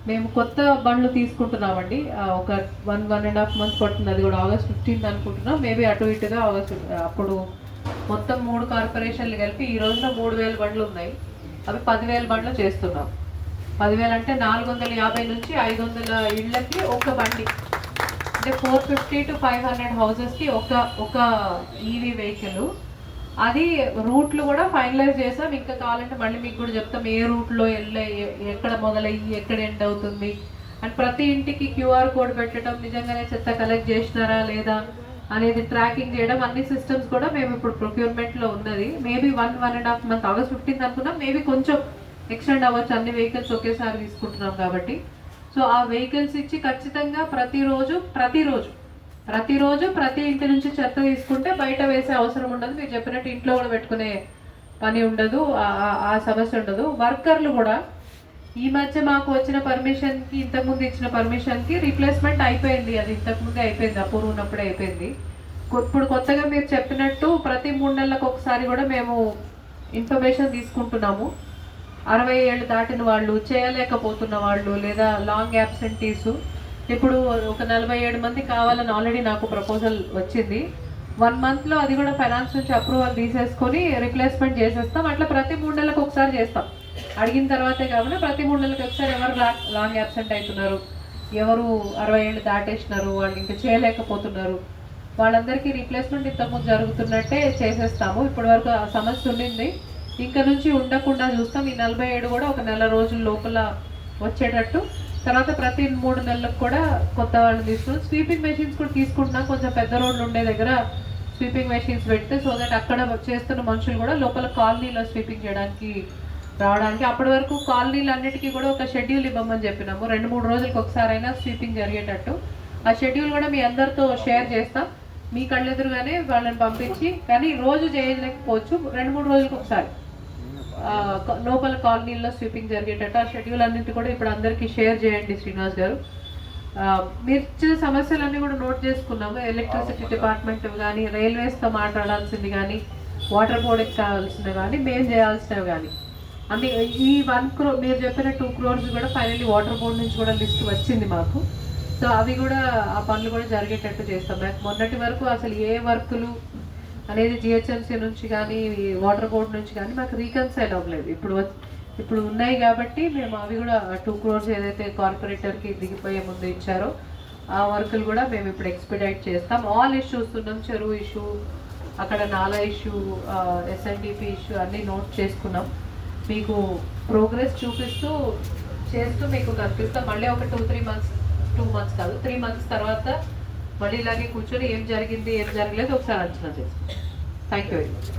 మేము కొత్త బండ్లు తీసుకుంటున్నామండి. ఒక 1.5 మంత్స్ పడుతుంది. అది కూడా ఆగస్ట్ 15 అనుకుంటున్నాం. మేబీ అటు ఇటుగా ఆగస్ట్ అప్పుడు మొత్తం 3 కార్పొరేషన్లు కలిపి ఈ రోజున 3000 బండ్లు ఉన్నాయి. అవి 10,000 బండ్లు చేస్తున్నాం. 10,000 అంటే 450 నుంచి 500 ఇళ్ళకి ఒక బండి, అంటే 450 to 500 హౌసెస్కి ఒక ఈవీ వెహికల్. అది రూట్లు కూడా ఫైనలైజ్ చేసాం. ఇంకా కావాలంటే మళ్ళీ మీకు కూడా చెప్తాం ఏ రూట్లో ఎక్కడ మొదలయ్యి ఎక్కడ ఎండ్ అవుతుంది అండ్ ప్రతి ఇంటికి క్యూఆర్ కోడ్ పెట్టడం, నిజంగానే చెత్త కలెక్ట్ చేసినారా లేదా అనేది ట్రాకింగ్ చేయడం, అన్ని సిస్టమ్స్ కూడా మేము ఇప్పుడు ప్రొక్యూర్మెంట్లో ఉన్నది. మేబీ 1.5 మంత్ ఆగస్ట్ 15 అనుకున్నాం. మేబీ కొంచెం ఎక్స్టెండ్ అవ్వచ్చు, అన్ని వెహికల్స్ ఒకేసారి తీసుకుంటున్నాం కాబట్టి. సో ఆ వెహికల్స్ ఇచ్చి ఖచ్చితంగా ప్రతిరోజు ప్రతి ఇంటి నుంచి చెత్త తీసుకుంటే బయట వేసే అవసరం ఉండదు. మీరు చెప్పినట్టు ఇంట్లో కూడా పెట్టుకునే పని ఉండదు, ఆ సమస్య ఉండదు. వర్కర్లు కూడా ఈ మధ్య మాకు వచ్చిన పర్మిషన్కి, ఇంతకుముందు ఇచ్చిన పర్మిషన్కి రీప్లేస్మెంట్ అయిపోయింది. అది ఇంతకుముందే అయిపోయింది, అపూర్వ ఉన్నప్పుడే అయిపోయింది. ఇప్పుడు కొత్తగా మీరు చెప్పినట్టు ప్రతి 3 నెలలకు ఒకసారి కూడా మేము ఇన్ఫర్మేషన్ తీసుకుంటున్నాము. 60 ఏళ్ళు దాటిన వాళ్ళు, చేయలేకపోతున్న వాళ్ళు, లేదా లాంగ్ యాబ్సెంటీసు. ఇప్పుడు ఒక 47 మంది కావాలని ఆల్రెడీ నాకు ప్రపోజల్ వచ్చింది. 1 మంత్లో అది కూడా ఫైనాన్స్ నుంచి అప్రూవల్ తీసేసుకొని రీప్లేస్మెంట్ చేసేస్తాం. అట్లా ప్రతి 3 నెలలకు ఒకసారి చేస్తాం. అడిగిన తర్వాతే కాకుండా ప్రతి 3 నెలలకు ఒకసారి ఎవరు లాంగ్ యాబ్సెంట్ అవుతున్నారు, ఎవరు 60 ఏళ్ళు దాటేసినారు, వాళ్ళు ఇంకా చేయలేకపోతున్నారు, వాళ్ళందరికీ రీప్లేస్మెంట్ ఇంతకుముందు జరుగుతున్నట్టే చేసేస్తాము. ఇప్పటి వరకు ఆ సమస్య ఉండింది, ఇంకా నుంచి ఉండకుండా చూస్తాం. ఈ 47 కూడా ఒక నెల రోజుల లోపల వచ్చేటట్టు. తర్వాత ప్రతి 3 నెలలకు కూడా కొత్త వాళ్ళు తీసుకుని స్వీపింగ్ మెషిన్స్ కూడా తీసుకుంటున్నాం. కొంచెం పెద్ద రోడ్లు ఉండే దగ్గర స్వీపింగ్ మెషిన్స్ పెడితే, సో దట్ అక్కడ చేస్తున్న మనుషులు కూడా లోపల కాలనీలో స్వీపింగ్ చేయడానికి రావడానికి. అప్పటి వరకు కాలనీలు అన్నిటికీ కూడా ఒక షెడ్యూల్ ఇవ్వమని చెప్పినాము, 2-3 రోజులకు ఒకసారైనా స్వీపింగ్ జరిగేటట్టు. ఆ షెడ్యూల్ కూడా మీ అందరితో షేర్ చేస్తాం. మీ కళ్ళెదురుగానే వాళ్ళని పంపించి, కానీ రోజు చేయలేకపోవచ్చు, 2-3 రోజులకు ఒకసారి లోపల కాలనీల్లో స్వీపింగ్ జరిగేటట్టు ఆ షెడ్యూల్ అన్నింటి కూడా ఇప్పుడు అందరికీ షేర్ చేయండి శ్రీనివాస్ గారు. మీరు ఇచ్చిన సమస్యలన్నీ కూడా నోట్ చేసుకున్నాము. ఎలక్ట్రిసిటీ డిపార్ట్మెంట్ కానీ, రైల్వేస్తో మాట్లాడాల్సింది కానీ, వాటర్ బోర్డుకి కావాల్సినవి కానీ, మేము చేయాల్సినవి కానీ అన్ని ఈ 1 crore మీరు చెప్పిన 2 crores కూడా ఫైనల్లీ వాటర్ బోర్డు నుంచి కూడా లిస్ట్ వచ్చింది మాకు. సో అవి కూడా ఆ పనులు కూడా జరిగేటట్టు చేస్తాం. మొన్నటి వరకు అసలు ఏ వర్కులు అనేది జిహెచ్ఎంసీ నుంచి కానీ వాటర్ బోర్డు నుంచి కానీ మాకు రీకన్సైల్ అవ్వలేదు. ఇప్పుడు ఉన్నాయి కాబట్టి మేము అవి కూడా 2 crores ఏదైతే కార్పొరేటర్కి దిగిపోయే ముందు ఇచ్చారో ఆ వర్కులు కూడా మేము ఇప్పుడు ఎక్స్పెడైట్ చేస్తాం. ఆల్ ఇష్యూస్ ఉన్నాం, చెరువు ఇష్యూ, అక్కడ నాలా ఇష్యూ, ఎస్ఎన్డిపి ఇష్యూ అన్నీ నోట్ చేసుకున్నాం. మీకు ప్రోగ్రెస్ చూపిస్తూ చేస్తూ మీకు కనిపిస్తాం. మళ్ళీ ఒక 2 మంత్స్ కాదు 3 మంత్స్ తర్వాత మళ్ళీ ఇలాగే కూర్చొని ఏం జరిగింది ఏం జరగలేదు ఒకసారి అంచనా చేస్తాం. Thank you very much.